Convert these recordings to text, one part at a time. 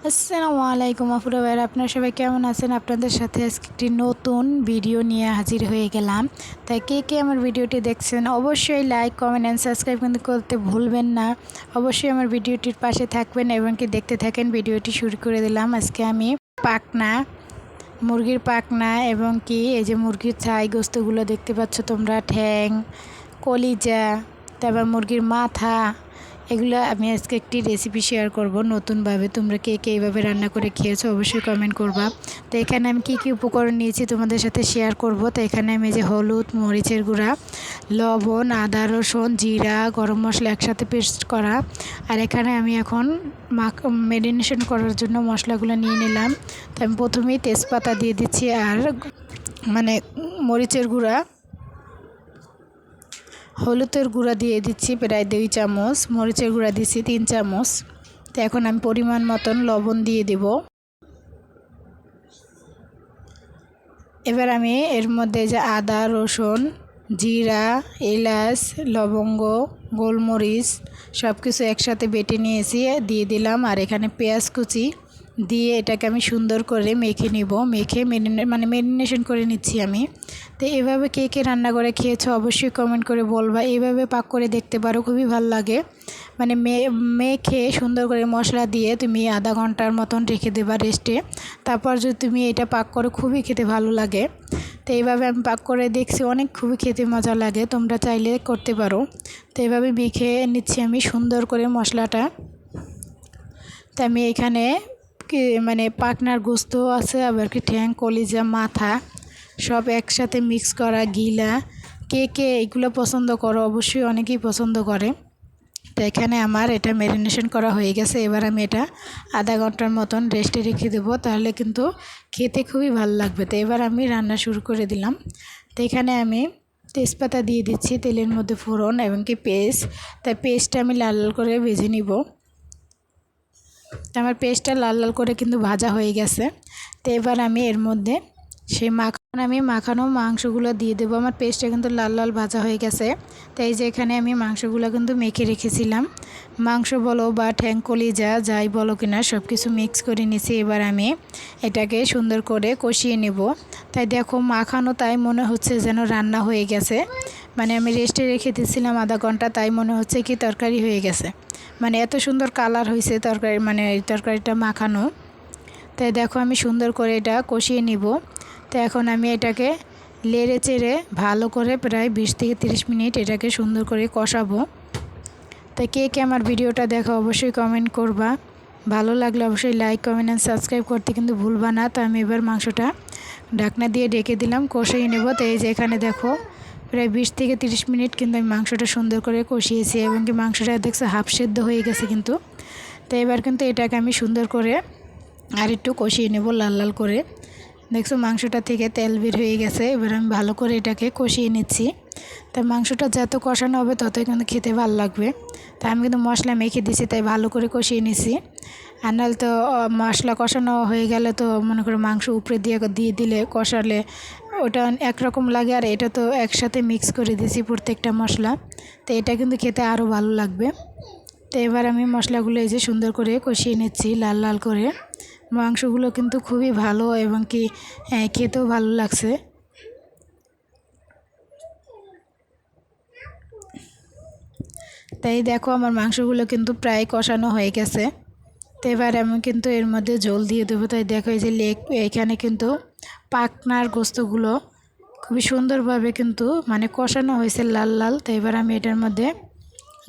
আসসালামু আলাইকুম আপুরা ভাইরা, আপনারা সবাই কেমন আছেন? আপনাদের সাথে আজকে একটি নতুন ভিডিও নিয়ে হাজির হয়ে গেলাম। তাই কে কে আমার ভিডিওটি দেখছেন অবশ্যই লাইক, কমেন্ট অ্যান্ড সাবস্ক্রাইব কিন্তু করতে ভুলবেন না। অবশ্যই আমার ভিডিওটির পাশে থাকবেন এবং কি দেখতে থাকেন। ভিডিওটি শুরু করে দিলাম। আজকে আমি পাকনা মুরগির পাকনা এবং কি এই যে মুরগির ছাই গোস্তগুলো দেখতে পাচ্ছ তোমরা, ঠ্যাং, কলিজা, তারপর মুরগির মাথা, এগুলো আমি আজকে একটি রেসিপি শেয়ার করব নতুনভাবে। তোমরা কে কে এইভাবে রান্না করে খেয়েছো অবশ্যই কমেন্ট করবা। তো এখানে আমি কী উপকরণ নিয়েছি তোমাদের সাথে শেয়ার করব। তো এখানে আমি যে হলুদ, মরিচের গুঁড়া, লবণ, আদা, রসুন, জিরা, গরম মশলা একসাথে পেস্ট করা, আর এখানে আমি এখন ম্যারিনেশন করার জন্য মশলাগুলো নিয়ে নিলাম। তো আমি প্রথমেই তেজপাতা দিয়ে দিচ্ছি, আর মরিচের গুঁড়া, হলুদের গুঁড়া দিয়ে দিচ্ছি প্রায় 2 চামচ, মরিচের গুঁড়া দিচ্ছি 3 চামচ। তো এখন আমি পরিমাণ মতন লবণ দিয়ে দেব। এবার আমি এর মধ্যে যে আদা, রসুন, জিরা, এলাচ, লবঙ্গ, গোলমরিচ সব কিছু একসাথে বেটে নিয়েছি, দিয়ে দিলাম। আর এখানে পেঁয়াজ কুচি দিয়ে এটাকে আমি সুন্দর করে মেখে নিব। মেখে ম্যারিনেশন করে নিচ্ছি আমি। তো এভাবে কে কে রান্না করে খেয়েছো অবশ্যই কমেন্ট করে বলবা। এইভাবে পাক করে দেখতে পারো, খুবই ভালো লাগে। মেখে সুন্দর করে মশলা দিয়ে তুমি আধা ঘন্টার মতন রেখে দেবা রেস্টে। তারপর যদি তুমি এটা পাক করো খুবই খেতে ভালো লাগে। তো এইভাবে আমি পাক করে দেখছি, খুবই খেতে মজা লাগে। তোমরা চাইলে করতে পারো। তো এইভাবে মেখে নিচ্ছি আমি সুন্দর করে মশলাটা। তো আমি এখানে পাকনার গোস্ত আছে, আবার কি ঠ্যাং, কলিজা, মাথা সব একসাথে মিক্স করা গিলা। কে কে এগুলো পছন্দ করো অবশ্যই, অনেকেই পছন্দ করে। তো এখানে আমার এটা ম্যারিনেশন করা হয়ে গেছে। এবার আমি এটা আধা ঘন্টার মতন রেস্টে রেখে দেবো, তাহলে কিন্তু খেতে খুবই ভালো লাগবে। তো এবার আমি রান্না শুরু করে দিলাম। তো এখানে আমি তেজপাতা দিয়ে দিচ্ছি, তেলের মধ্যে ফোড়ন এবং কি পেস্ট। তাই পেস্টটা আমি লাল লাল করে ভেজে নিব। তো আমার পেস্টটা লাল লাল করে কিন্তু ভাজা হয়ে গেছে। তো এবার আমি এর মধ্যে সেই মাখানো মাংসগুলো দিয়ে দেবো। আমার পেস্টটা কিন্তু লাল লাল ভাজা হয়ে গেছে। তাই যে এখানে আমি মাংসগুলো কিন্তু মেখে রেখেছিলাম। মাংস বলো বা ঠ্যাং, কলিজা যাই বলো কিনা সব কিছু মিক্স করে নিয়েছি। এবার আমি এটাকে সুন্দর করে কষিয়ে নেব। তাই দেখো মাখানো, তাই মনে হচ্ছে যেন রান্না হয়ে গেছে। আমি রেস্টে রেখে দিয়েছিলাম আধা ঘন্টা, তাই মনে হচ্ছে কি তরকারি হয়ে গেছে। এত সুন্দর কালার হয়েছে তরকারি, এই তরকারিটা মাখানো। তাই দেখো আমি সুন্দর করে এটা কষিয়ে নিব। তো এখন আমি এটাকে নেড়ে চেড়ে ভালো করে প্রায় 20 থেকে 30 মিনিট এটাকে সুন্দর করে কষাবো। তাই কে কে আমার ভিডিওটা দেখো অবশ্যই কমেন্ট করবা। ভালো লাগলে অবশ্যই লাইক, কমেন্ট অ্যান্ড সাবস্ক্রাইব করতে কিন্তু ভুলবা না। তো আমি এবার মাংসটা ঢাকনা দিয়ে ঢেকে দিলাম, কষিয়ে নেব। তো এই যে এখানে দেখো প্রায় 20 থেকে 30 মিনিট কিন্তু আমি মাংসটা সুন্দর করে কষিয়েছি, এবং কি মাংসটা দেখছো হাফ সেদ্ধ হয়ে গেছে কিন্তু। তো এবার কিন্তু এটাকে আমি সুন্দর করে আর একটু কষিয়ে নেব লাল লাল করে। দেখছো মাংসটা থেকে তেল বের হয়ে গেছে। এবার আমি ভালো করে এটাকে কষিয়ে নিচ্ছি। তাই মাংসটা যত কষানো হবে ততই কিন্তু খেতে ভালো লাগবে। তাই আমি কিন্তু মশলা মেখে দিয়েছি, তাই ভালো করে কষিয়ে নিছি। আর নাহলে তো মশলা কষানো হয়ে গেলে তো মনে করো মাংস উপরে দিয়ে দিলে কষালে ওটা একরকম লাগে, আর এটা তো একসাথে মিক্স করে দিয়েছি প্রত্যেকটা মশলা। তো এটা কিন্তু খেতে আরও ভালো লাগবে। তো এবার আমি মশলাগুলো এই যে সুন্দর করে কষিয়ে নিচ্ছি লাল লাল করে। মাংসগুলো কিন্তু খুবই ভালো এবং কি খেতেও ভালো লাগছে। তাই দেখো আমার মাংসগুলো কিন্তু প্রায় কষানো হয়ে গেছে। তো এবার আমি কিন্তু এর মধ্যে ঝোল দিয়ে দেবো। তাই দেখো এই যে এখানে কিন্তু পাকনার গোস্তগুলো খুবই সুন্দরভাবে কিন্তু কষানো হয়েছে লাল লাল। তো এবার আমি এটার মধ্যে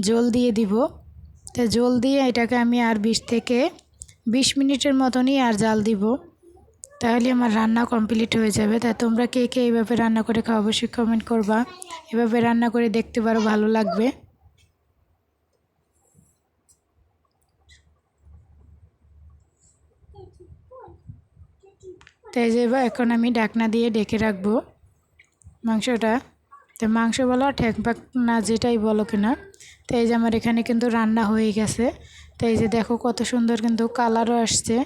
ঝোল দিয়ে দিব। তো ঝোল দিয়ে এটাকে আমি আর 20 থেকে 20 মিনিটের মতনই আর জাল দিব, তাহলে আমার রান্না কমপ্লিট হয়ে যাবে। তাই তোমরা কে কে এইভাবে রান্না করে খাও অবশ্যই কমেন্ট করবা। এভাবে রান্না করে দেখতে পারো, ভালো লাগবে। তাই যে এখন আমি ঢাকনা দিয়ে ঢেকে রাখবো মাংসটা। তো মাংস বলো ঠ্যাং পাক না যেটাই বলো কিনা। তো এই যে আমার এখানে কিন্তু রান্না হয়ে গেছে। তো এই যে দেখো কত সুন্দর কিন্তু কালারও আসছে,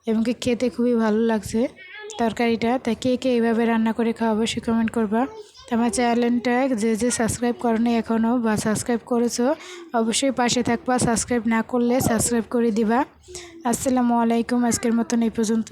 এবং কি খেতে খুবই ভালো লাগছে তরকারিটা। তাই কে কে এইভাবে রান্না করে খাওয়া অবশ্যই কমেন্ট করবা। আমার চ্যানেলটা যে সাবস্ক্রাইব করনি এখনও বা সাবস্ক্রাইব করেছো অবশ্যই পাশে থাকবা, সাবস্ক্রাইব না করলে সাবস্ক্রাইব করে দিবা। আসসালামু আলাইকুম, আজকের মতন এই পর্যন্ত।